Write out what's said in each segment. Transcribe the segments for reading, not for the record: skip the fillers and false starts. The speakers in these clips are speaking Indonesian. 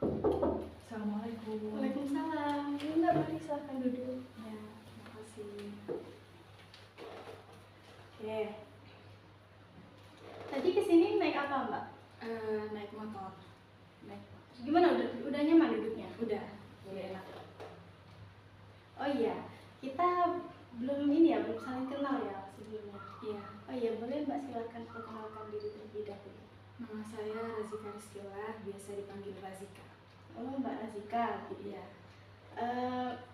Assalamualaikum. Waalaikumsalam. Enggak, mari silahkan duduk. Ya, terima kasih. Oke, Tadi kesini naik apa, Mbak? naik motor. Gimana, udah nyaman duduknya? Udah, boleh enak. Oh iya, kita belum ini ya, belum saling kenal ya sebelumnya. Iya, Oh iya, boleh Mbak silakan perkenalkan diri terlebih dahulu. nama saya Razika Rizkyla, biasa dipanggil Razika. Oh, Mbak Razika. Iya,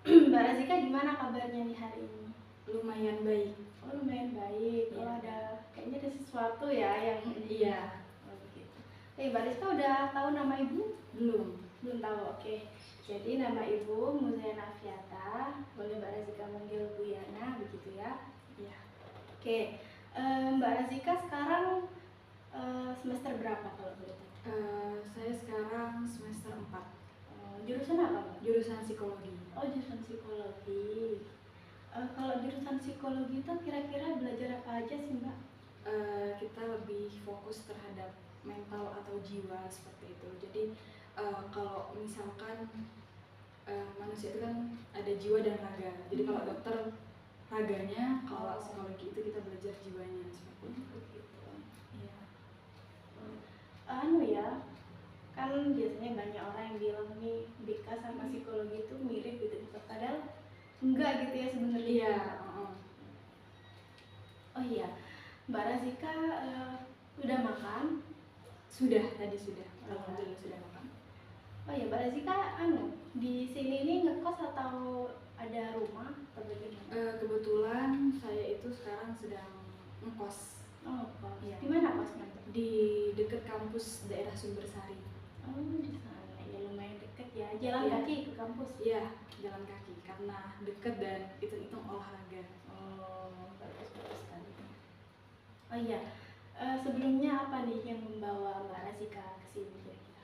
Mbak Razika gimana kabarnya nih hari ini? lumayan baik. Oh, lumayan baik. Oh, Iya. kayaknya ada sesuatu ya yang Iya, Oh, begitu. Mbak Rizka udah tahu nama Ibu? belum. Belum tahu, oke. Jadi nama Ibu Muzayana Afiata, boleh Mbak Razika manggil Bu Yana, begitu ya? Iya, Oke, Mbak Razika sekarang semester berapa kalau boleh tahu? saya sekarang semester 4, Jurusan apa, Mbak? jurusan psikologi. Oh, jurusan psikologi. Kalau jurusan psikologi itu kira-kira belajar apa aja sih, Mbak? Kita lebih fokus terhadap mental atau jiwa seperti itu. Jadi kalau misalkan manusia itu kan ada jiwa dan raga. Jadi kalau dokter raganya, kalau psikologi itu kita belajar jiwanya seperti itu. Begitu. Iya. Anu ya, kan biasanya banyak orang yang bilang nih BK sama psikologi itu mirip gitu, padahal enggak gitu ya sebenarnya. Iya. Oh iya, Mbak Razika udah makan? Sudah, tadi sudah. Alhamdulillah sudah makan. Oh iya, Mbak Razika di sini ini ngekos atau ada rumah atau bagaimana? Kebetulan saya itu sekarang sedang ngekos Oh, kos. Iya. Di mana kosnya? di dekat kampus daerah Sumbersari. Oh, di sana. Ya lumayan deket ya. Jalan Iya. kaki ke kampus. Iya, jalan kaki karena dekat dan hitung-hitung olahraga. Oh, bagus sekali. Oh iya, sebelumnya apa nih yang membawa Mbak Razika ke sini kira-kira?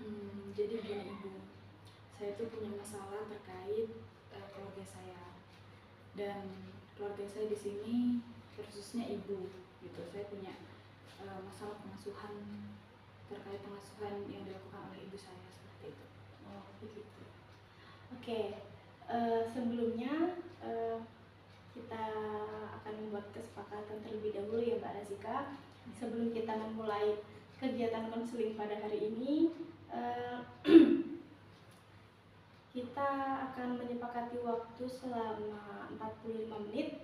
Jadi begini Ibu, saya tuh punya masalah terkait keluarga saya, dan keluarga saya di sini khususnya ibu gitu. Saya punya masalah pengasuhan, terkait pengasuhan yang dilakukan oleh ibu saya seperti itu. Oh, begitu. Oke, sebelumnya kita akan membuat kesepakatan terlebih dahulu ya Mbak Razika. Sebelum kita memulai kegiatan konseling pada hari ini, kita akan menyepakati waktu selama 45 menit.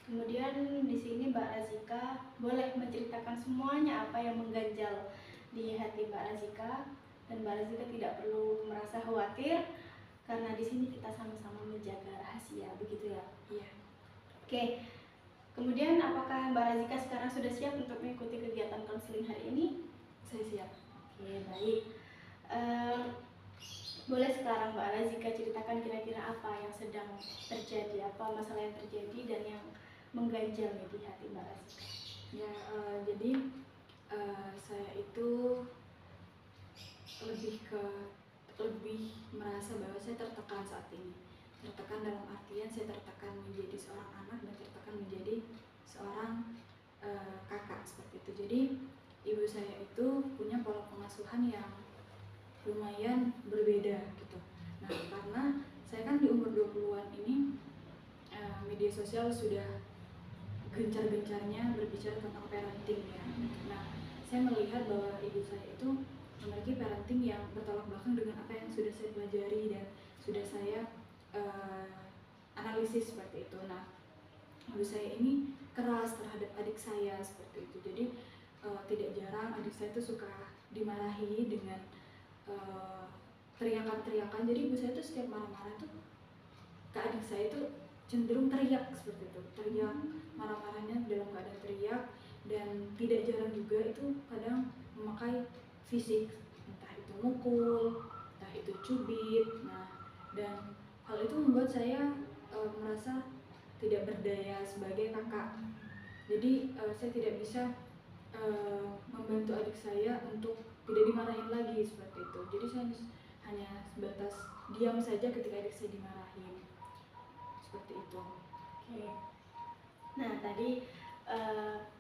Kemudian di sini Mbak Razika boleh menceritakan semuanya apa yang mengganjal di hati Mbak Razika, dan Mbak Razika tidak perlu merasa khawatir karena di sini kita sama-sama menjaga rahasia, begitu ya? Iya. Oke. Kemudian apakah Mbak Razika sekarang sudah siap untuk mengikuti kegiatan konseling hari ini? Saya siap. Oke, baik. Boleh sekarang Mbak Razika ceritakan kira-kira apa yang sedang terjadi, apa masalah yang terjadi dan yang mengganjal di hati Mbak Razika? Ya, jadi saya itu lebih merasa bahwa saya tertekan saat ini. Tertekan dalam artian saya tertekan menjadi seorang anak dan tertekan menjadi seorang kakak seperti itu. Jadi ibu saya itu punya pola pengasuhan yang lumayan berbeda gitu. Nah, karena saya kan di umur 20-an ini media sosial sudah gencar-gencarnya berbicara tentang parenting ya. Nah, saya melihat bahwa ibu saya itu memiliki parenting yang bertolak belakang dengan apa yang sudah saya pelajari dan sudah saya analisis seperti itu. Nah, ibu saya ini keras terhadap adik saya seperti itu. Jadi tidak jarang adik saya itu suka dimarahi dengan teriakan-teriakan. Jadi ibu saya itu setiap marah-marah tuh ke adik saya itu cenderung teriak seperti itu, teriak, marah-marahnya dalam keadaan teriak, dan tidak jarang juga itu kadang memakai fisik, entah itu mukul, entah itu cubit. Nah, dan hal itu membuat saya merasa tidak berdaya sebagai kakak. Jadi saya tidak bisa membantu adik saya untuk tidak dimarahin lagi seperti itu. Jadi saya hanya sebatas diam saja ketika adik saya dimarahin seperti itu. Oke. Nah, tadi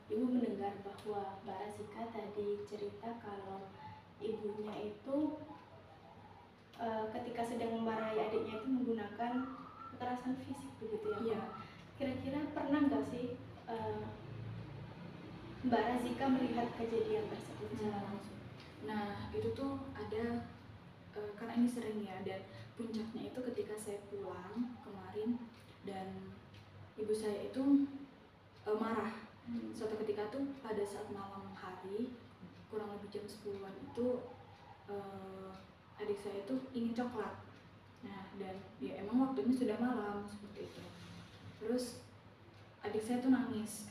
Ibu mendengar bahwa Mbak Razika tadi cerita kalau ibunya itu ketika sedang memarahi adiknya itu menggunakan kekerasan fisik begitu ya? Iya. Kira-kira pernah nggak sih Mbak Razika melihat kejadian tersebut secara langsung? Nah itu tuh ada karena ini sering ya, dan puncaknya itu ketika saya pulang kemarin dan ibu saya itu marah. Suatu ketika tuh pada saat malam hari kurang lebih jam 10-an itu adik saya itu ingin coklat. Nah dan ya emang waktunya sudah malam seperti itu. Terus adik saya tuh nangis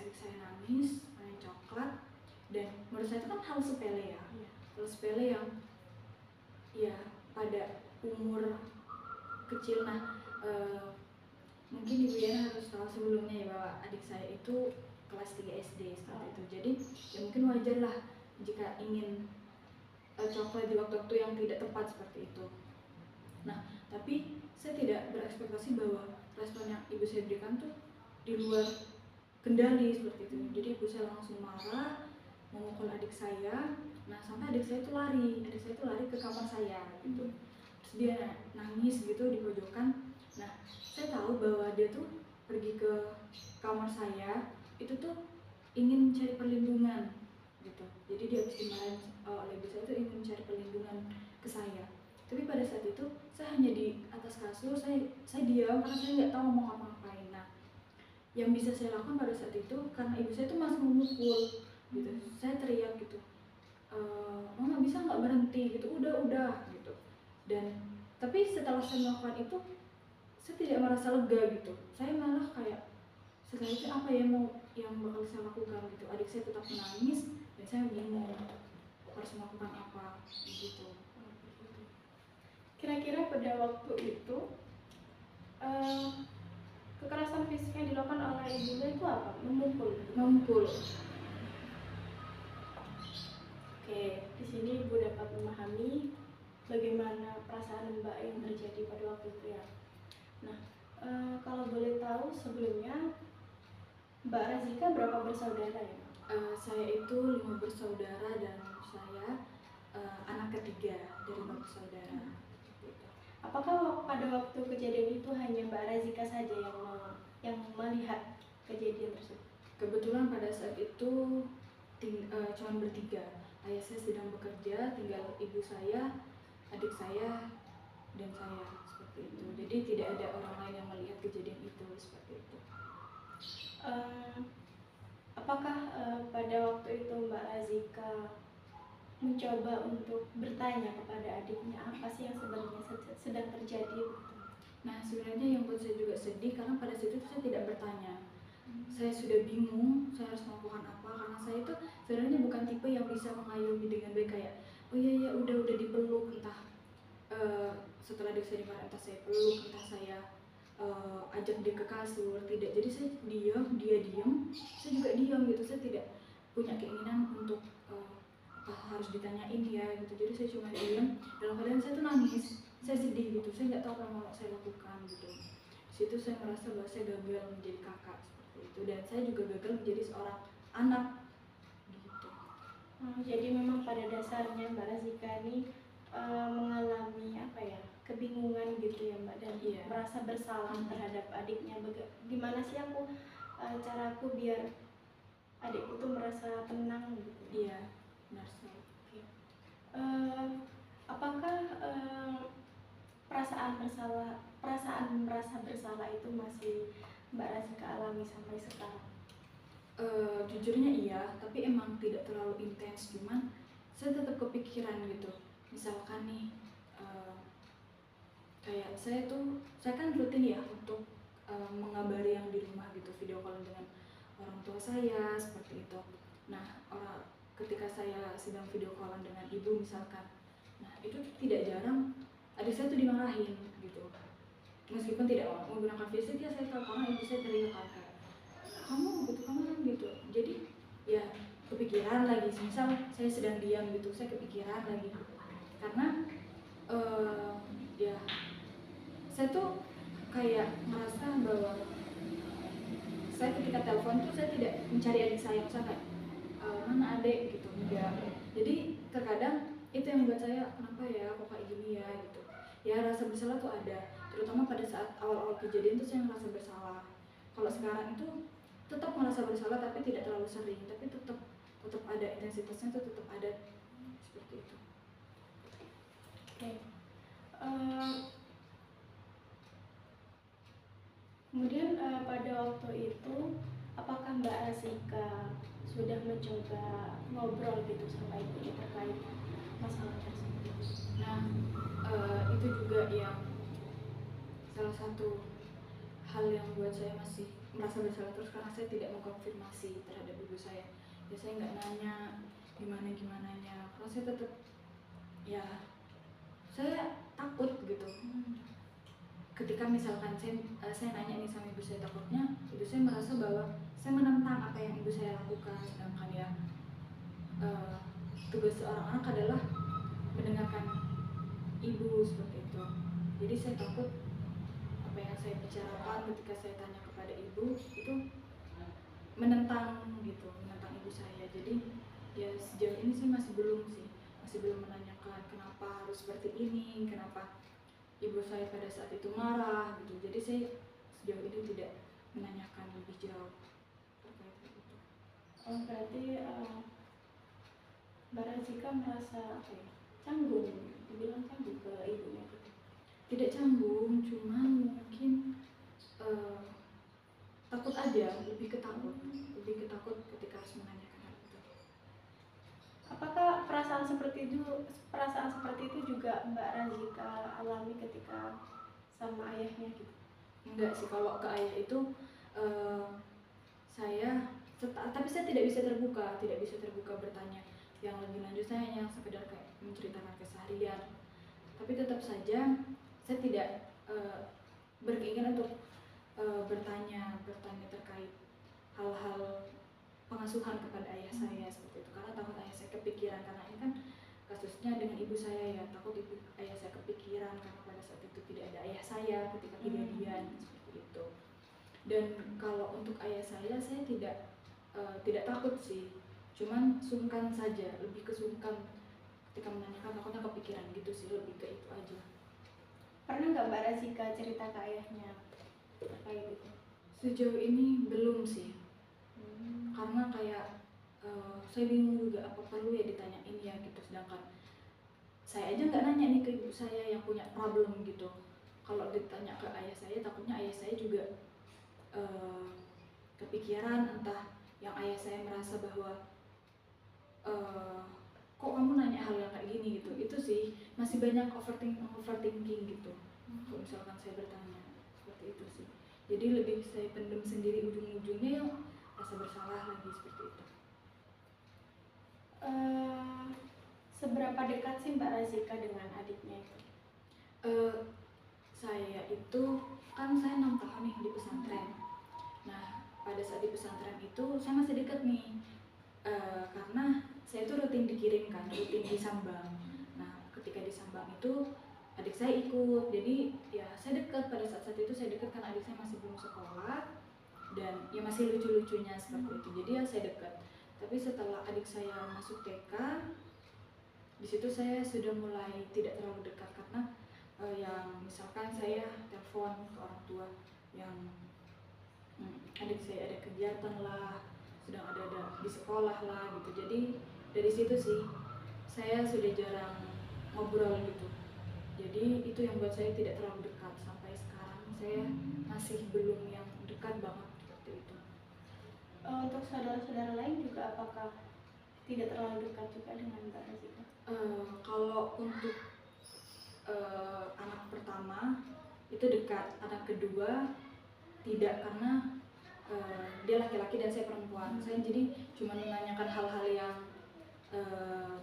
pengen coklat, dan menurut saya itu kan hal sepele ya, hal sepele yang ya pada umur kecil. Nah mungkin ibu ya harus tahu sebelumnya ya bahwa adik saya itu kelas 3 SD seperti itu. Jadi ya mungkin wajar lah jika ingin coklat di waktu-waktu yang tidak tepat seperti itu. Nah tapi saya tidak berekspektasi bahwa respon yang ibu saya berikan tuh di luar kendali seperti itu. Jadi ibu saya langsung marah, memukul adik saya. Nah sampai adik saya itu lari ke kamar saya gitu. Terus dia nangis gitu di pojokan. Nah saya tahu bahwa dia tuh pergi ke kamar saya itu tuh ingin mencari perlindungan gitu. Jadi dia habis dimarahin oleh ibu saya tuh ingin mencari perlindungan ke saya. Tapi pada saat itu saya hanya di atas kasur, saya diam karena saya nggak tahu ngomong apa-ngapain. Nah yang bisa saya lakukan pada saat itu karena ibu saya itu masih memukul gitu, saya teriak gitu, mama bisa nggak berhenti gitu, udah gitu. Dan tapi setelah saya melakukan itu saya tidak merasa lega gitu, saya malah kayak selanjutnya apa ya yang bakal saya lakukan gitu. Adik saya tetap menangis dan saya bingung harus melakukan apa gitu. Kira-kira pada waktu itu kekerasan fisik yang dilakukan oleh ibunya itu apa? Memukul. Oke, di sini Ibu dapat memahami bagaimana perasaan Mbak yang terjadi pada waktu itu ya. Nah, kalau boleh tahu sebelumnya Mbak Razika berapa bersaudara ya? Saya itu 5 bersaudara dan saya anak ketiga dari 5 bersaudara. Apakah pada waktu kejadian itu hanya Mbak Razika saja yang melihat kejadian tersebut? Kebetulan pada saat itu cuma bertiga. Ayah saya sedang bekerja, tinggal ibu saya, adik saya, dan saya seperti itu. Jadi tidak ada orang lain yang melihat kejadian itu seperti itu. Apakah pada waktu itu Mbak Razika mencoba untuk bertanya kepada adiknya apa sih yang sebenarnya sedang terjadi? Nah sebenarnya yang buat saya juga sedih karena pada saat itu saya tidak bertanya. Saya sudah bingung saya harus melakukan apa, karena saya itu sebenarnya bukan tipe yang bisa mengayomi dengan baik kayak oh iya udah dipeluk, entah setelah adik saya dimarahin entah saya peluk, entah saya ajak dia ke kasur, tidak. Jadi saya diam, dia diam, saya juga diam gitu. Saya tidak punya keinginan untuk harus ditanyain dia gitu. Jadi saya cuma diam, dalam keadaan saya tuh nangis, saya sedih gitu, saya nggak tahu apa yang mau saya lakukan gitu. Di situ saya merasa bahwa saya gagal menjadi kakak seperti itu, dan saya juga gagal menjadi seorang anak gitu. Jadi memang pada dasarnya Mbak Razika ini mengalami apa ya, kebingungan gitu ya Mbak, dan merasa bersalah terhadap adiknya. Gimana sih caraku biar adikku tuh merasa tenang gitu? Iya, benar sekali. Apakah perasaan merasa bersalah itu masih Mbak Razika alami sampai sekarang? Jujurnya iya, tapi emang tidak terlalu intens. Cuman saya tetap kepikiran gitu. Misalkan nih kayak saya kan rutin ya untuk mengabari yang di rumah gitu, video call dengan orang tua saya seperti itu. Nah ketika saya sedang video callan dengan ibu misalkan, nah itu tidak jarang adik saya tuh dimarahin gitu. Meskipun tidak menggunakan fisik ya, saya tahu karena ibu saya teriak kayak kamu gitu. Jadi ya kepikiran lagi, misal saya sedang diam gitu, saya kepikiran lagi karena ya saya tuh kayak merasa bahwa saya ketika telepon tuh saya tidak mencari adik saya, misalnya kayak mana adik gitu, enggak. Jadi terkadang itu yang yang buat saya kenapa ya kok kayak gini ya gitu. Ya rasa bersalah tuh ada, terutama pada saat awal-awal kejadian tuh saya merasa bersalah. Kalau sekarang itu tetap merasa bersalah tapi tidak terlalu sering, tapi tetap ada intensitasnya tuh tetap ada seperti itu. Oke. Kemudian pada waktu itu apakah Mbak Razika sudah mencoba ngobrol gitu sama ibunya terkait masalah tersebut? Nah, itu juga yang salah satu hal yang buat saya masih merasa bersalah terus, karena saya tidak mengkonfirmasi terhadap ibu saya. Ya saya nggak nanya gimananya, karena saya tetap ya saya takut gitu. Ketika misalkan saya nanya nih sama ibu saya, takutnya ibu saya merasa bahwa saya menentang apa yang ibu saya lakukan, sedangkan ya tugas seorang anak adalah mendengarkan ibu seperti itu. Jadi saya takut apa yang saya bicarakan ketika saya tanya kepada ibu itu menentang gitu, menentang ibu saya. Jadi ya sejauh ini sih masih belum menanyakan kenapa harus seperti ini, kenapa ibu saya pada saat itu marah gitu. Jadi saya sejauh ini tidak menanyakan lebih jauh terkait itu. Oh, berarti Mbak Razika merasa apa ya, canggung, dibilang canggung ke ibunya gitu? Tidak canggung, cuman mungkin takut aja, lebih ketakut ketika harus menanyakan hal itu. Apakah perasaan seperti itu juga Mbak Razika alami ketika sama ayahnya gitu? Enggak sih, kalau ke ayah itu tapi saya tidak bisa terbuka bertanya yang lebih lanjut. Saya hanya sekedar kayak menceritakan keseharian, tapi tetap saja saya tidak berkeinginan untuk bertanya terkait hal-hal pengasuhan kepada ayah saya seperti itu, karena takut ayah saya kepikiran, karena ini kan kasusnya dengan ibu saya ya, takut ayah saya kepikiran karena pada saat itu tidak ada ayah saya ketika kejadian seperti itu. Dan kalau untuk ayah saya tidak takut sih, cuman sungkan saja, lebih ke sungkan ketika menanyakan, takutnya kepikiran gitu sih, lebih ke itu aja. Pernah nggak Mbak Razika cerita ke ayahnya terkait itu? Sejauh ini belum sih, karena kayak saya bingung juga apa perlu ya ditanyain ya gitu, sedangkan saya aja nggak nanya nih ke ibu saya yang punya problem gitu. Kalau ditanya ke ayah saya, takutnya ayah saya juga kepikiran, entah yang ayah saya merasa bahwa kok kamu nanya hal yang kayak gini gitu. Itu sih masih banyak overthinking gitu kalau misalkan saya bertanya seperti itu sih. Jadi lebih saya pendem sendiri, ujung-ujungnya yang rasa bersalah lagi seperti itu. Seberapa dekat sih Mbak Razika dengan adiknya itu? Saya itu kan saya 6 tahun nih di pesantren. Nah pada saat di pesantren itu saya masih dekat nih, karena saya itu rutin dikirimkan, rutin disambang. Nah ketika disambang itu adik saya ikut, jadi ya saya dekat. Pada saat itu saya dekat karena adik saya masih belum sekolah dan ya masih lucu-lucunya seperti itu, jadi ya saya dekat. Tapi setelah adik saya masuk TK, di situ saya sudah mulai tidak terlalu dekat, karena yang misalkan saya telepon ke orang tua yang adik saya ada kegiatan lah, sedang ada di sekolah lah gitu. Jadi dari situ sih saya sudah jarang ngobrol gitu. Jadi itu yang buat saya tidak terlalu dekat. Sampai sekarang saya masih belum yang dekat banget seperti itu. Untuk saudara-saudara lain juga apakah tidak terlalu dekat juga dengan Mbak Razika? Kalau untuk anak pertama itu dekat, anak kedua tidak, karena dia laki-laki dan saya perempuan. Saya jadi cuma menanyakan hal-hal yang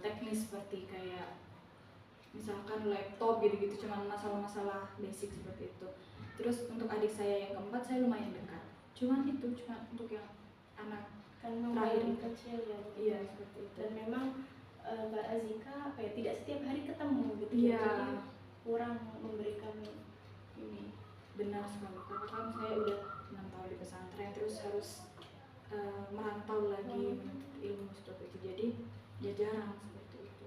teknis seperti kayak misalkan laptop gitu-gitu, cuma masalah-masalah basic seperti itu. Terus untuk adik saya yang keempat saya lumayan dekat, cuma untuk yang anak Kan terakhir kecil ya. Iya seperti itu. Dan memang Mbak Razika tidak setiap hari ketemu gitu. Iya. Jadi kurang memberikan ini. Benar sekali, karena kan saya udah 6 tahun di pesantren, terus harus merantau lagi menuntut ilmu seperti itu, jadi ya jarang seperti itu.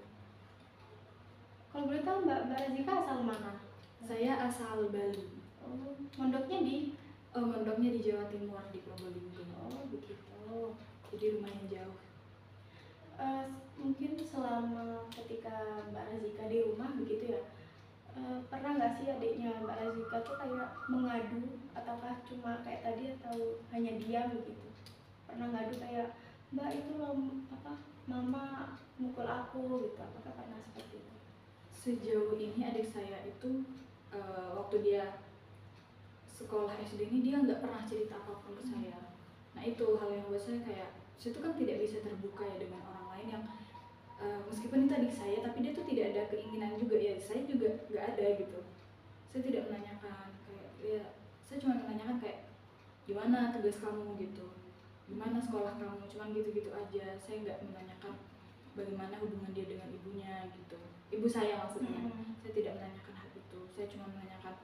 Mbak Razika asal mana? Saya asal Bali. Oh, mondoknya di? Mondoknya di Jawa Timur, di Probolinggo. Oh begitu. Jadi lumayan jauh. Mungkin selama ketika Mbak Razika di rumah begitu ya, pernah nggak sih adiknya Mbak Razika tuh kayak mengadu, ataukah cuma kayak tadi, atau hanya diam begitu? Pernah ngadu kayak, Mbak itu loh mama mukul aku gitu, apakah pernah seperti itu? Sejauh ini adik saya itu waktu dia sekolah SD ini dia nggak pernah cerita apapun ke saya. Nah itu hal yang buat saya kayak, saya itu kan tidak bisa terbuka ya dengan orang lain yang meskipun itu adik saya tapi dia tuh tidak ada keinginan juga ya, saya juga nggak ada gitu. Saya tidak menanyakan kayak ya, saya cuma menanyakan kayak gimana tugas kamu gitu, gimana sekolah kamu, cuman gitu-gitu aja. Saya nggak menanyakan bagaimana hubungan dia dengan ibunya gitu, ibu saya maksudnya. Saya tidak menanyakan hal itu, saya cuma menanyakan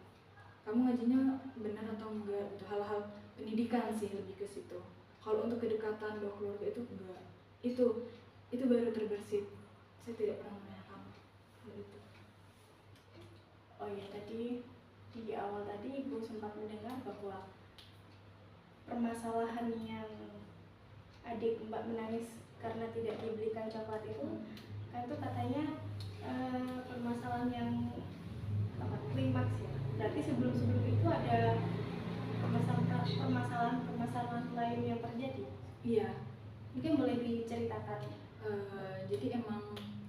kamu ngajinya benar atau enggak gitu, hal-hal pendidikan sih, lebih ke situ. Kalau untuk kedekatan dua keluarga itu enggak, itu baru terbersit. Saya tidak pernah menanyakan hal itu. Oh ya, tadi di awal tadi Ibu sempat mendengar bahwa permasalahan yang adik Mbak menangis karena tidak dibelikan coklat itu kan itu katanya permasalahan yang klimaks ya. Berarti sebelum itu ada permasalahan lain yang terjadi. Iya. Mungkin boleh diceritakan. Jadi emang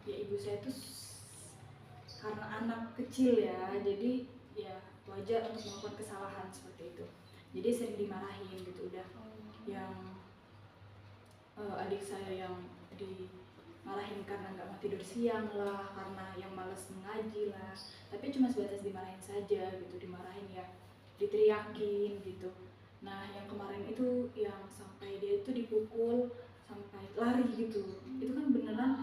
ya ibu saya tuh karena anak kecil ya, jadi ya wajar untuk melakukan kesalahan seperti itu. Jadi sering dimarahin gitu udah. Yang adik saya yang dimarahin karena nggak mau tidur siang lah, karena yang malas mengaji lah, tapi cuma sebatas dimarahin saja gitu, dimarahin ya diteriakin gitu. Nah yang kemarin itu yang sampai dia itu dipukul sampai lari gitu, itu kan beneran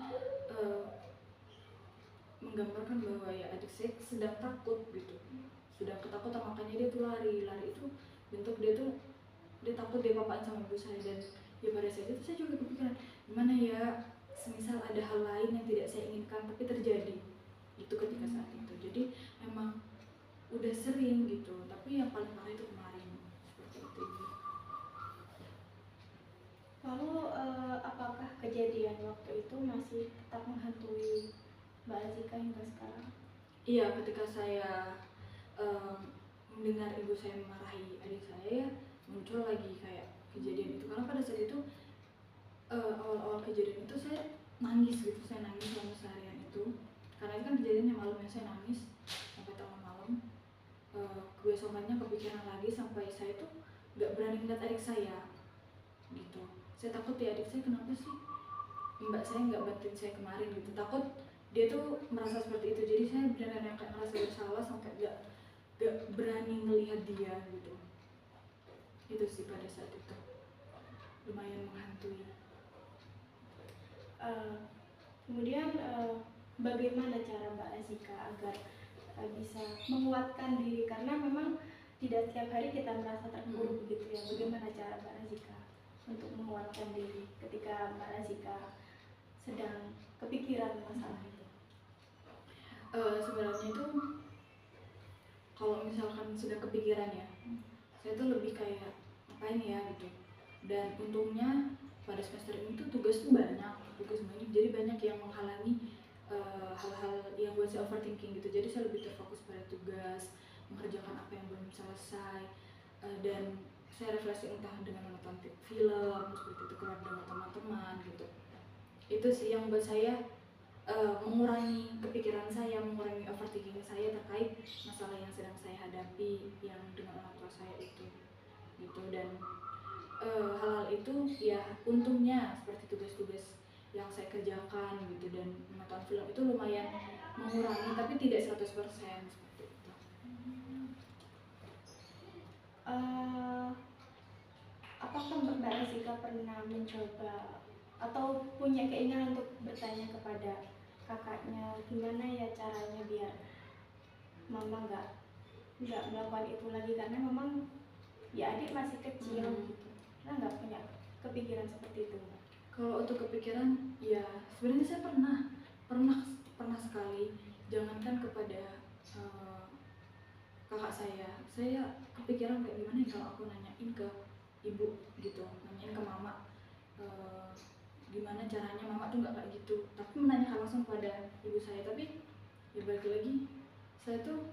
menggambarkan bahwa ya adik saya sedang takut gitu, sedang ketakutan, makanya dia tuh lari itu bentuk dia tuh dia takut dia papain sama ibu saya. Dan ya pada saat itu saya juga kepikiran gimana ya semisal ada hal lain yang tidak saya inginkan tapi terjadi itu ketika saat itu. Jadi emang udah sering gitu, tapi yang paling parah itu kemarin seperti itu. Lalu apakah kejadian waktu itu masih tetap menghantui Mbak Razika hingga sekarang? Iya, ketika saya mendengar ibu saya memarahi adik saya, muncul lagi kayak kejadian itu. Karena pada saat itu awal-awal kejadian itu saya nangis gitu, saya nangis selama seharian itu. Karena itu kan kejadiannya malamnya, saya nangis sampai tengah malam. Kebesokannya kepikiran lagi sampai saya tuh nggak berani ngeliat adik saya gitu. Saya takut ya adik saya kenapa sih mbak saya nggak bantuin saya kemarin gitu, takut dia tuh merasa seperti itu. Jadi saya benar-benar kayak merasa bersalah sampai nggak berani ngelihat dia gitu. Itu sih pada saat itu lumayan menghantui. Kemudian bagaimana cara Mbak Razika agar bisa menguatkan diri, karena memang tidak setiap hari kita merasa terpuruk begitu ya. Bagaimana cara Mbak Razika untuk menguatkan diri ketika Mbak Razika sedang kepikiran masalah itu? Sebenarnya itu kalau misalkan sudah kepikiran ya, saya tuh lebih kayak ngapain ya gitu. Dan untungnya pada semester ini tuh tugas banyak, jadi banyak yang menghalangi hal-hal yang buat saya overthinking gitu. Jadi saya lebih terfokus pada tugas, mengerjakan apa yang belum selesai, dan saya refleksi entah dengan menonton film seperti itu, keluar dengan teman-teman gitu. Itu sih yang buat saya mengurangi kepikiran saya, mengurangi overthinking saya terkait masalah yang sedang saya hadapi yang dengan orang tua saya itu gitu. Dan hal-hal itu ya untungnya seperti tugas-tugas yang saya kerjakan gitu dan menonton film itu lumayan mengurangi, tapi tidak 100% seperti itu. Apakah Mbak Razika pernah mencoba atau punya keinginan untuk bertanya kepada kakaknya gimana ya caranya biar mama nggak melakukan itu lagi, karena memang ya adik masih kecil gitu. Nah, nggak punya kepikiran seperti itu? Kalau untuk kepikiran ya sebenarnya saya pernah sekali, jangankan kepada kakak saya kepikiran kayak gimana ya kalau aku nanyain ke ibu gitu, nanyain ke mama gimana caranya mama tuh nggak kayak gitu, tapi menanyakan langsung pada ibu saya. Tapi ya balik lagi, saya tuh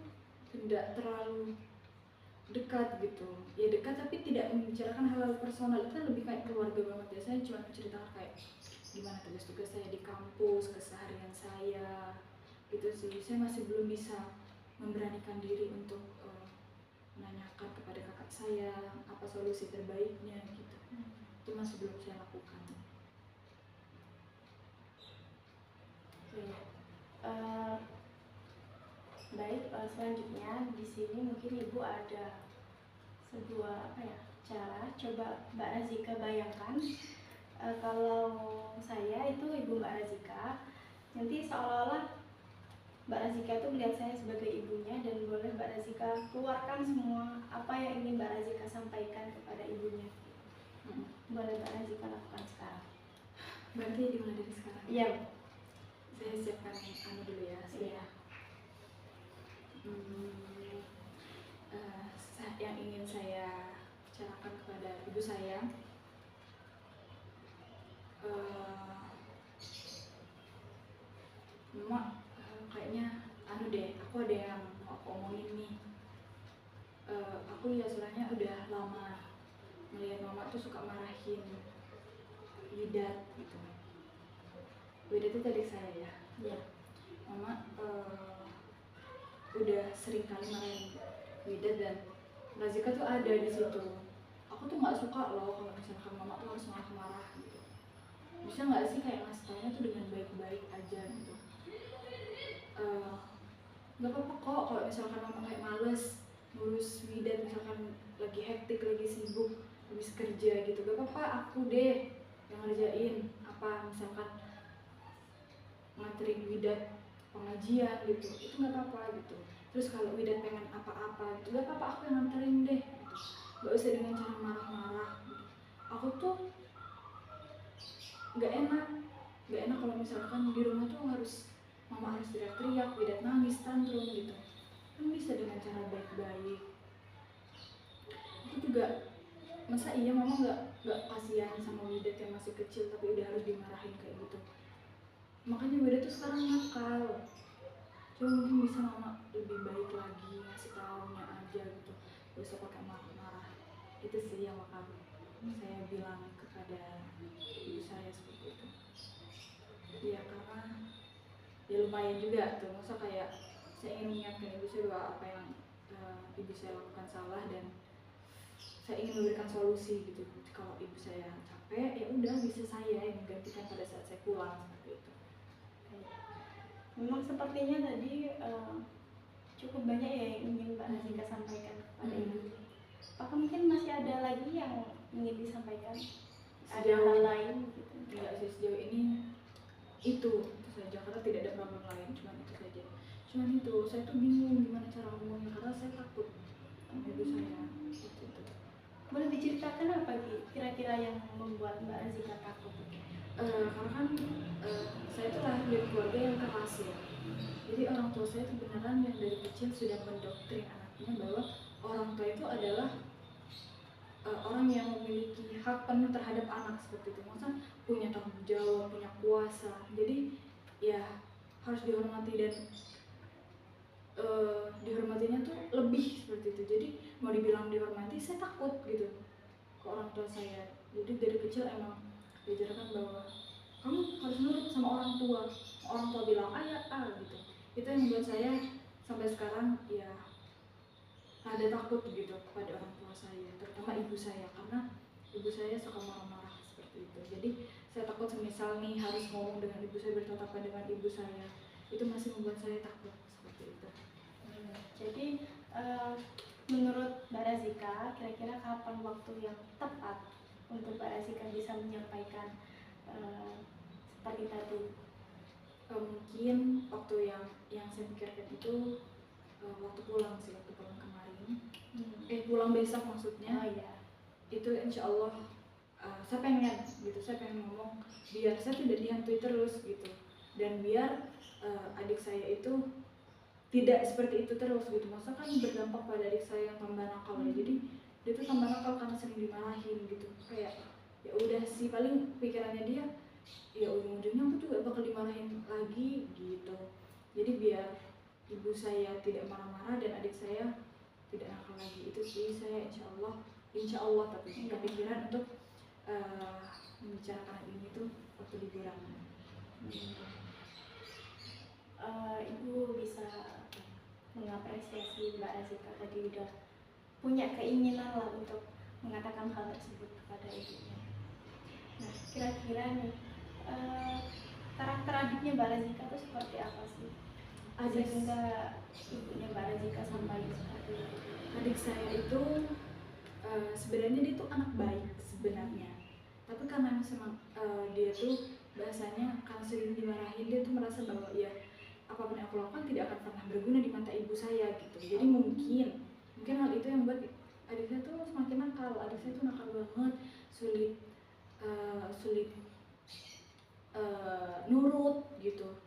tidak terlalu dekat gitu, ya dekat tapi tidak membicarakan hal-hal personal, itu kan lebih kayak keluarga banget ya. Saya cuma menceritakan kayak gimana tugas-tugas saya di kampus, keseharian saya gitu sih. Saya masih belum bisa memberanikan diri untuk menanyakan kepada kakak saya apa solusi terbaiknya gitu. Itu masih belum saya lakukan. Baik, selanjutnya di sini mungkin Ibu ada sebuah cara. Coba Mbak Razika bayangkan kalau saya itu ibu Mbak Razika, nanti seolah-olah Mbak Razika itu melihat saya sebagai ibunya, dan boleh Mbak Razika keluarkan semua apa yang ingin Mbak Razika sampaikan kepada ibunya. Boleh Mbak Razika lakukan sekarang. Berarti dimulai dari sekarang? Iya. Saya siapkan dulu ya. Iya. Yang ingin saya bicarakan kepada ibu saya, Mama, kayaknya deh, aku ada yang mau aku omongin nih. Aku ya sebenarnya udah lama melihat mama tuh suka marahin Widat gitu. Widat itu tadi saya ya. Iya. Mama udah sering kali marahin Widat, dan Razika tuh ada di situ. Aku tuh nggak suka loh kalau misalkan mama tuh harus marah-marah gitu. Bisa nggak sih kayak ngasih taunya tuh dengan baik-baik aja gitu. Nggak apa-apa kok kalau misalkan mama kayak males ngurus Widat, misalkan lagi hektik, lagi sibuk, habis kerja gitu. Gak apa-apa, aku deh yang ngerjain. Apa misalkan nganterin Widat pengajian gitu, itu nggak apa-apa gitu. Terus kalau Widat pengen apa-apa gitu, gak apa-apa, aku yang nganterin deh gitu. Gak usah dengan cara marah-marah gitu. Aku tuh gak enak kalau misalkan di rumah tuh mama harus teriak-teriak, Widat nangis, tantrum gitu. Kan bisa dengan cara baik-baik. Aku juga, masa iya mama gak kasihan sama Widat yang masih kecil tapi udah harus dimarahin kayak gitu. Makanya Widat tuh sekarang nakal. Cuma mungkin bisa mama lebih baik lagi ngasih taunya aja gitu, gak usah pakai marah-marah. Itu sih yang bakal saya bilang kepada ibu saya seperti itu. Ya karena ya lumayan juga tuh, masa kayak saya ingin mengingatkan ibu saya bahwa apa yang ibu saya lakukan salah, dan saya ingin memberikan solusi gitu. Kalau ibu saya capek, ya udah bisa saya yang menggantikan pada saat saya pulang seperti itu. Memang sepertinya tadi cukup banyak ya yang ingin Mbak Razika sampaikan kepada ibu. Apakah mungkin masih ada lagi yang ingin disampaikan? Ada hal lain gitu? Enggak sih, sejauh ini itu saja, karena tidak ada problem lain, cuma itu saja. Cuman itu, saya tuh bingung gimana cara ngomongnya, karena saya takut sama ibu saya. Itu. Boleh diceritakan apa kira-kira yang membuat Mbak Razika takut? Karena kan saya tuh lahir dari keluarga yang keras ya. Jadi orang tua saya tuh beneran yang dari kecil sudah mendoktrin anaknya bahwa orang tua itu adalah orang yang memiliki hak penuh terhadap anak seperti itu. Maksudnya punya tanggung jawab, punya kuasa. Jadi ya harus dihormati, dan dihormatinya tuh lebih seperti itu. Jadi mau dibilang dihormati, saya takut gitu ke orang tua saya. Jadi dari kecil emang diajarkan bahwa kamu harus nurut sama orang tua. Orang tua bilang A ya A gitu. Itu yang membuat saya sampai sekarang ya ada takut gitu kepada orang tua saya, terutama ibu saya, karena ibu saya suka marah-marah seperti itu. Jadi saya takut semisal nih harus ngomong dengan ibu saya, bertatapan dengan ibu saya, itu masih membuat saya takut seperti itu. Jadi menurut Mbak Razika, kira-kira kapan waktu yang tepat untuk Mbak Razika bisa menyampaikan seperti tadi? Mungkin waktu yang saya pikirkan itu waktu pulang sih, waktu pulang kemarin. Pulang besok maksudnya. Oh iya. Itu insya Allah saya pengen gitu, saya pengen ngomong biar saya tidak dihantui terus gitu, dan biar adik saya itu tidak seperti itu terus gitu. Masa kan berdampak pada adik saya yang tambah nakal ya. Jadi dia tuh tambah nakal karena sering dimarahin gitu. Kayak ya udah sih, paling pikirannya dia ya ujung-ujungnya aku juga bakal dimarahin lagi gitu. Jadi biar ibu saya tidak marah-marah dan adik saya tidak nakal lagi, itu sih saya insya Allah tapi kepikiran untuk membicarakan hal ini tuh waktu liburan. Ibu bisa mengapresiasi Mbak Azika tadi udah punya keinginan lah untuk mengatakan hal tersebut kepada ibunya. Nah, kira-kira nih karakter adiknya Mbak Azika itu seperti apa sih? Sehingga ibunya Mbak Azika sampai seperti itu. Adik saya itu sebenarnya dia tuh anak baik sebenarnya, tapi karena dia tuh bahasanya karena sering dimarahin, dia tuh merasa bahwa ya apapun yang aku lakukan tidak akan pernah berguna di mata ibu saya gitu. Jadi mungkin hal itu yang buat adik saya tuh semakin nakal. Adik saya tuh nakal banget, sulit nurut gitu.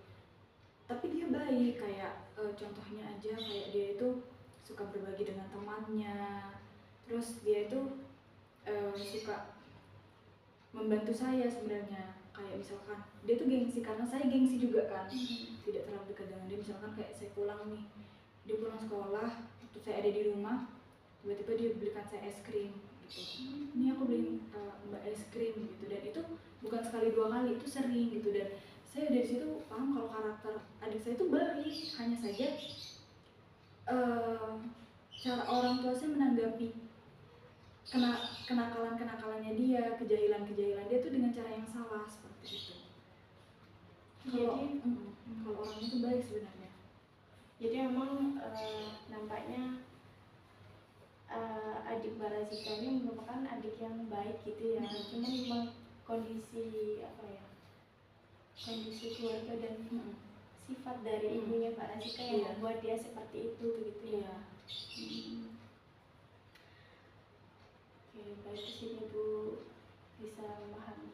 Tapi dia baik, kayak contohnya aja kayak dia itu suka berbagi dengan temannya, terus dia itu suka membantu saya sebenarnya. Kayak misalkan dia tuh gengsi, karena saya gengsi juga kan, tidak terlalu dekat dengan dia. Misalkan kayak saya pulang nih, dia pulang sekolah, waktu saya ada di rumah, tiba-tiba dia belikan saya es krim gitu. Ini aku beliin Mbak es krim gitu, dan itu bukan sekali dua kali, itu sering gitu. Dan saya dari situ paham kalau karakter adik saya itu baik, hanya saja cara orang tua saya menanggapi kenakalannya dia, kejahilan dia tuh dengan cara yang salah seperti itu. Kalau orang itu baik sebenarnya. Jadi memang nampaknya adik Mbak Azika ini merupakan adik yang baik gitu ya. Cuma memang kondisi kondisi keluarga dan sifat dari ibunya Mbak Azika yang membuat dia seperti itu begitu ya. Oke, baik, di sini Bu bisa memahami.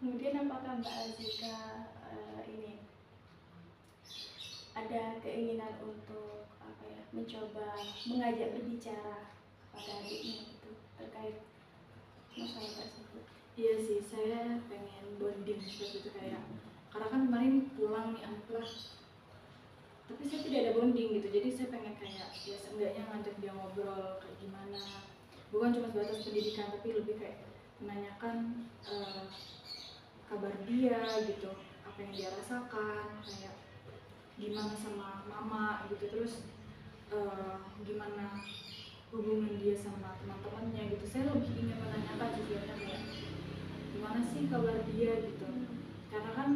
Kemudian apakah Mbak Azika ini ada keinginan untuk mencoba mengajak berbicara kepada adiknya itu terkait masalah tersebut? Iya sih, saya pengen bonding seperti itu, kayak karena kan kemarin pulang nih anaklah, tapi saya tidak ada bonding gitu. Jadi saya pengen kayak ya seenggaknya ngajak dia ngobrol kayak gimana, bukan cuma sebatas pendidikan, tapi lebih kayak menanyakan kabar dia gitu, apa yang dia rasakan, kayak gimana sama mama gitu, terus gimana hubungan dia sama teman-temannya gitu. Saya lebih ingin menanyakan sebenarnya kayak gimana sih kabar dia gitu, karena kan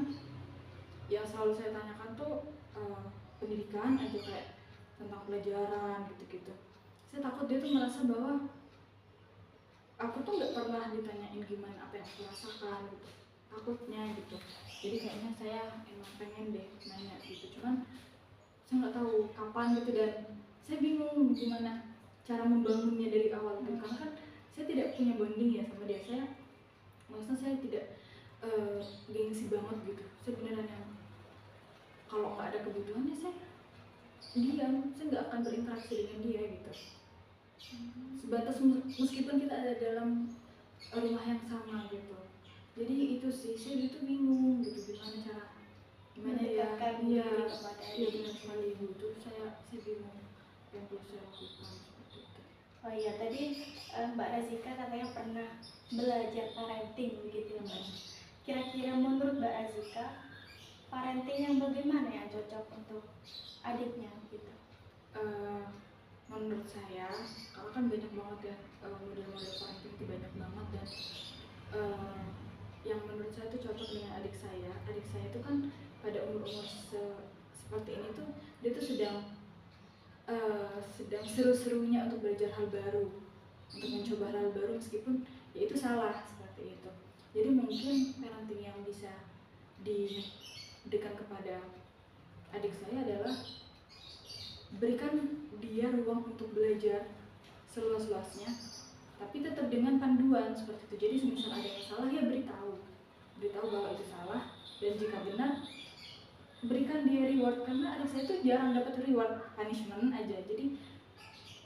yang selalu saya tanyakan tuh pendidikan aja, kayak tentang pelajaran gitu-gitu. Saya takut dia tuh merasa bahwa aku tuh nggak pernah ditanyain gimana apa yang aku rasakan gitu, takutnya gitu. Jadi kayaknya saya emang pengen deh nanya gitu, cuman saya nggak tahu kapan gitu, dan saya bingung gimana cara membangunnya dari awal gitu. Karena kan saya tidak punya bonding ya sama dia. Maksudnya saya tidak gengsi banget gitu. Saya beneran yang kalau nggak ada kebutuhannya saya diam, saya nggak akan berinteraksi dengan dia gitu. Sebatas meskipun kita ada dalam rumah yang sama gitu. Jadi itu sih, saya itu bingung gitu gimana ya benar sekali ibu itu. Saya bingung yang perlu saya lakukan seperti itu. Oh iya, tadi Mbak Azika katanya pernah belajar parenting begitu ya Mbak. Kira-kira menurut Mbak Azika parenting yang bagaimana yang cocok untuk adiknya gitu? Menurut saya, karena kan banyak banget ya model-model parenting itu banyak banget, dan yang menurut saya itu cocok dengan adik saya. Adik saya itu kan pada umur-umur seperti ini tuh dia tuh sedang seru-serunya untuk belajar hal baru, untuk mencoba hal baru meskipun ya itu salah seperti itu. Jadi mungkin parenting yang bisa diberikan kepada adik saya adalah berikan dia ruang untuk belajar seluas-luasnya, tapi tetap dengan panduan seperti itu. Jadi misal ada yang salah ya beritahu bahwa itu salah, dan jika benar berikan dia reward, karena adik saya tuh jarang dapat reward, punishment aja, jadi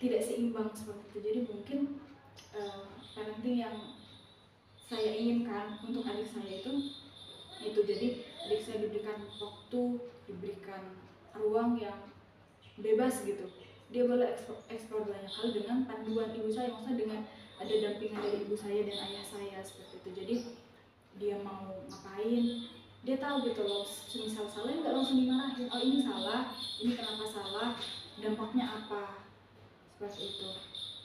tidak seimbang seperti itu. Jadi mungkin parenting yang saya inginkan untuk adik saya itu jadi adik saya diberikan waktu, diberikan ruang yang bebas gitu, dia boleh eksplor banyak hal dengan panduan ibu saya, maksudnya dengan ada dampingan dari ibu saya dan ayah saya seperti itu. Jadi dia mau ngapain dia tahu gitu loh, semisal salah nggak langsung dimarahin, oh ini salah, ini kenapa salah, dampaknya apa, seperti itu.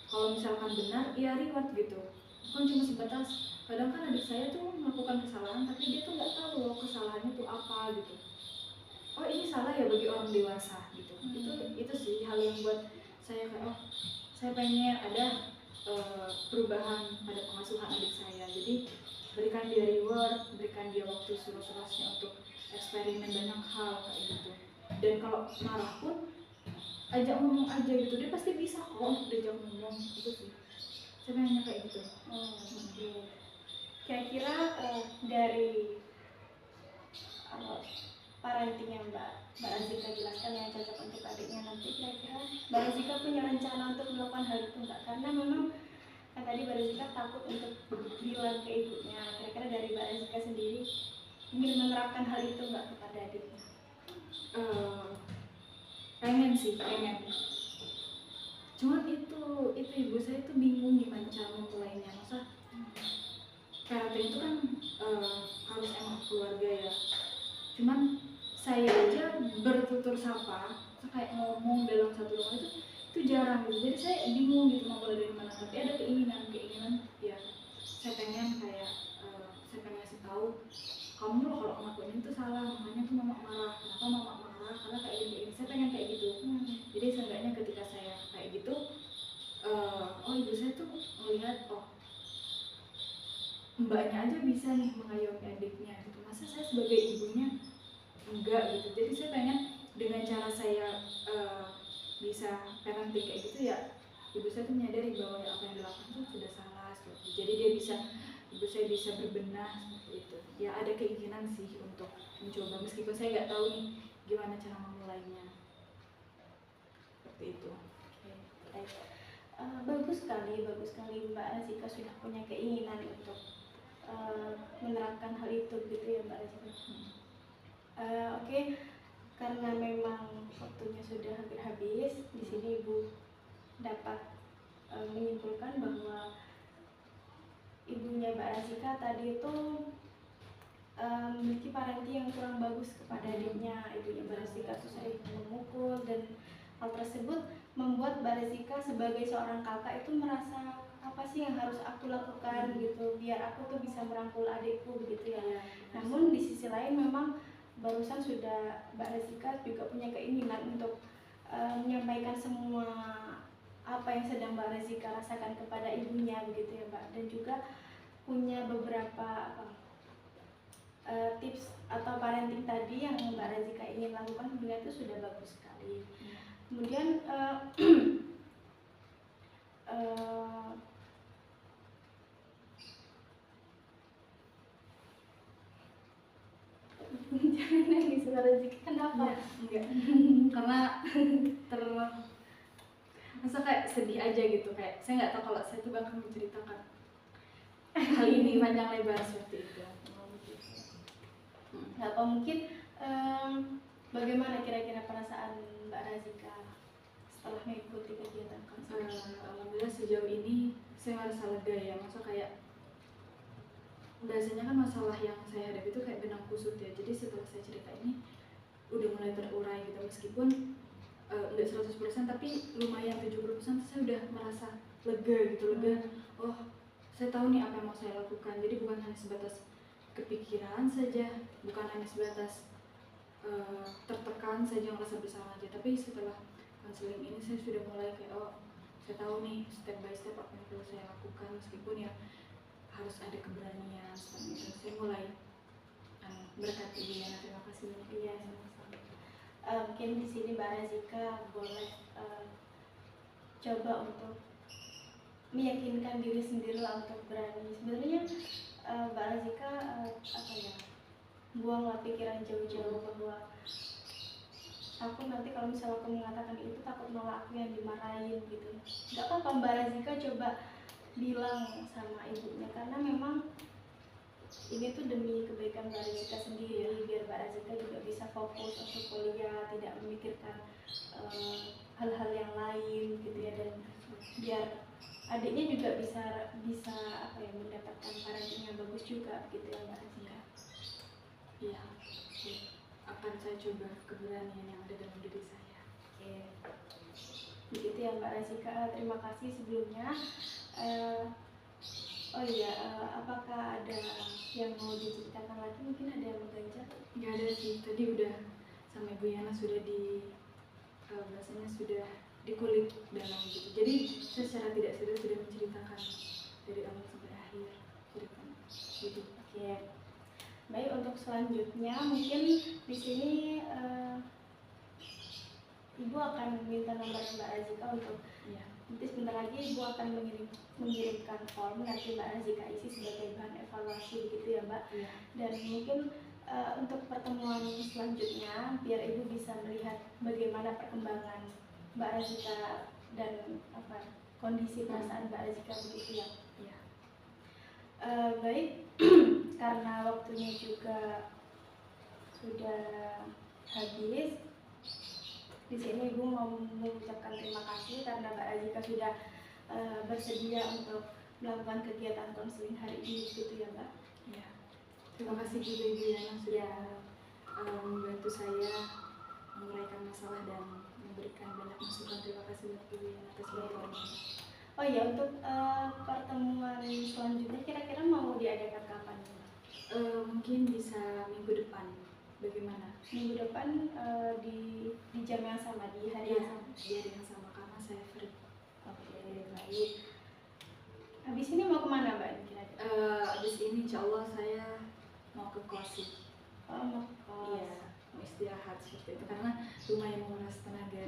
Kalau misalkan benar ya reward gitu, bukan cuma sebatas, kadang kan adik saya tuh melakukan kesalahan tapi dia tuh nggak tahu loh kesalahannya tuh apa gitu, oh ini salah ya bagi orang dewasa gitu. Itu sih hal yang buat saya kayak, oh saya pengen ada perubahan pada pengasuhan adik saya. Jadi berikan dia reward, berikan dia waktu seluas-luasnya untuk eksperimen banyak hal kayak gitu. Dan kalau marah pun ajak ngomong aja gitu, dia pasti bisa kok untuk diajak ngomong. Itu sih saya pengennya kayak gitu. Kira-kira dari parenting yang Mbak Azika jelaskan yang cocok untuk adiknya nanti, kira-kira Mbak Azika punya rencana untuk melakukan hal itu enggak? Karena memang kan tadi Mbak Azika takut untuk bilang ke ibunya. Kira-kira dari Mbak Azika sendiri ingin menerapkan hal itu enggak kepada adiknya? Pengen sih, pengen. Cuman itu ibu saya tuh bingung gimana cara memulainya. Masa parenting itu kan harus emang keluarga ya. Cuman saya aja bertutur sapa, kayak ngomong dalam satu rumah itu jarang gitu. Jadi saya bingung gitu mau mulai dari mana. Tapi ada keinginan ya. Saya pengen kayak saya pengen ngasih tahu, kamu loh kalau ngelakuin itu salah, makanya tuh mama marah. Kenapa mama marah? Karena kayak gini. Saya pengen kayak gitu. Jadi seenggaknya ketika saya kayak gitu, oh ibu saya tuh melihat, oh mbaknya aja bisa nih mengayomi adiknya gitu. Masa saya sebagai ibunya enggak gitu. Jadi saya pengen dengan cara saya bisa parenting kayak gitu ya, ibu saya tuh menyadari bahwa apa yang dilakukan itu sudah salah seperti itu. Jadi ibu saya bisa berbenah seperti itu. Ya ada keinginan sih untuk mencoba, meskipun saya nggak tahu nih gimana cara memulainya seperti itu. Bagus sekali Mbak Azika sudah punya keinginan untuk menerapkan hal itu gitu ya Mbak Azika. Oke, karena memang waktunya sudah hampir habis, di sini Ibu dapat menyimpulkan bahwa ibunya Mbak Azika tadi itu memiliki parenting yang kurang bagus kepada adiknya. Ibunya Mbak Azika sering memukul, dan hal tersebut membuat Mbak Azika sebagai seorang kakak itu merasa apa sih yang harus aku lakukan gitu biar aku tuh bisa merangkul adikku gitu ya. Namun di sisi lain memang barusan sudah Mbak Azika juga punya keinginan untuk menyampaikan semua apa yang sedang Mbak Azika rasakan kepada ibunya begitu ya Mbak, dan juga punya beberapa tips atau parenting tadi yang Mbak Azika ingin lakukan sebenarnya itu sudah bagus sekali. Kemudian jangan nangis Mbak Azika, kenapa? Enggak, karena masa kayak sedih aja gitu, kayak saya nggak tahu kalau saya tuh bakal menceritakan hal ini panjang lebar seperti itu. Nggak apa, mungkin bagaimana kira-kira perasaan Mbak Azika setelah mengikuti kegiatan konseling? Alhamdulillah sejauh ini saya merasa lega ya, masa kayak biasanya kan masalah yang saya hadapi itu kayak benang kusut ya. Jadi setelah saya cerita ini udah mulai terurai gitu, meskipun enggak 100% tapi lumayan 70% saya udah merasa lega gitu, lega. Oh saya tahu nih apa yang mau saya lakukan. Jadi bukan hanya sebatas kepikiran saja, bukan hanya sebatas tertekan saja, merasa bersalah aja. Tapi setelah konseling ini saya sudah mulai kayak, oh saya tahu nih step by step apa yang perlu saya lakukan, meskipun ya harus ada keberanian seperti itu. Saya mulai berkati dia. Terima kasih banyak. Iya, sama-sama. Mungkin di sini Mbak Azika boleh coba untuk meyakinkan diri sendiri lah untuk berani. Sebenarnya Mbak Razika apa ya, buanglah pikiran jauh-jauh bahwa aku nanti kalau misalnya aku mengatakan itu takut malah aku yang dimarahin gitu. Gak apa-apa Mbak Razika coba bilang sama ibunya, karena memang ini tuh demi kebaikan Mbak Razika sendiri, biar Mbak Razika juga bisa fokus untuk kuliah, tidak memikirkan hal-hal yang lain gitu ya, dan biar adiknya juga bisa apa ya, mendapatkan parenting yang bagus juga gitu ya Mbak Razika. Iya, akan saya coba keberanian yang ada dalam diri saya. Oke, begitu ya Mbak Razika. Terima kasih sebelumnya. Oh iya, apakah ada yang mau diceritakan lagi? Mungkin ada yang mengganjal? Nggak ada sih, tadi udah sama Ibu Yana sudah bahasanya sudah dikulik dalam gitu. Jadi saya secara tidak sadar sudah menceritakan dari awal sampai akhir ceritanya. Gitu. Oke. Baik, untuk selanjutnya mungkin di sini Ibu akan minta nomor Mbak Razika untuk nanti sebentar lagi Ibu akan mengirimkan form, nanti Mbak Razika isi sebagai bahan evaluasi begitu ya Mbak. Dan mungkin untuk pertemuan selanjutnya biar Ibu bisa melihat bagaimana perkembangan Mbak Razika dan kondisi perasaan Mbak Razika begitu ya. Baik, karena waktunya juga sudah habis, di sini Ibu mau mengucapkan terima kasih karena Mbak Razika sudah bersedia untuk melakukan kegiatan konseling hari ini gitu ya Mbak. Ya. Terima kasih juga Ibu Yana sudah membantu saya menguraikan masalah dan memberikan banyak masukan. Terima kasih banyak Ibu Yana atas bantuannya. Oh iya, untuk pertemuan selanjutnya kira-kira mau diadakan kapan? Mungkin bisa minggu depan. Bagaimana? Minggu depan di jam yang sama, di hari yang sama? Di hari yang sama, karena saya free. Oke, baik. Habis ini mau kemana Mbak? Habis ini insya Allah saya mau ke kos. Oh, mau ke kos. Iya, mau istirahat seperti itu karena lumayan menguras tenaga.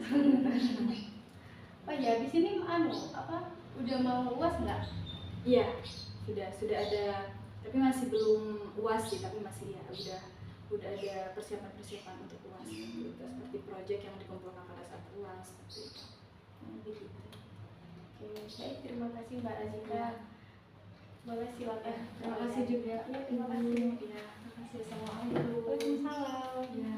Oh iya, habis ini udah mau UAS nggak? Iya, sudah ada, tapi masih belum UAS sih, tapi masih ya udah ada persiapan untuk UAS gitu, seperti proyek yang dikumpulkan pada saat UAS seperti itu. Begitu. Oke, baik, terima kasih Mbak Razika. Boleh silakan. Terima kasih juga. Ya, terima kasih. Ya, terima kasih. Assalamualaikum. Waalaikumsalam. Ya.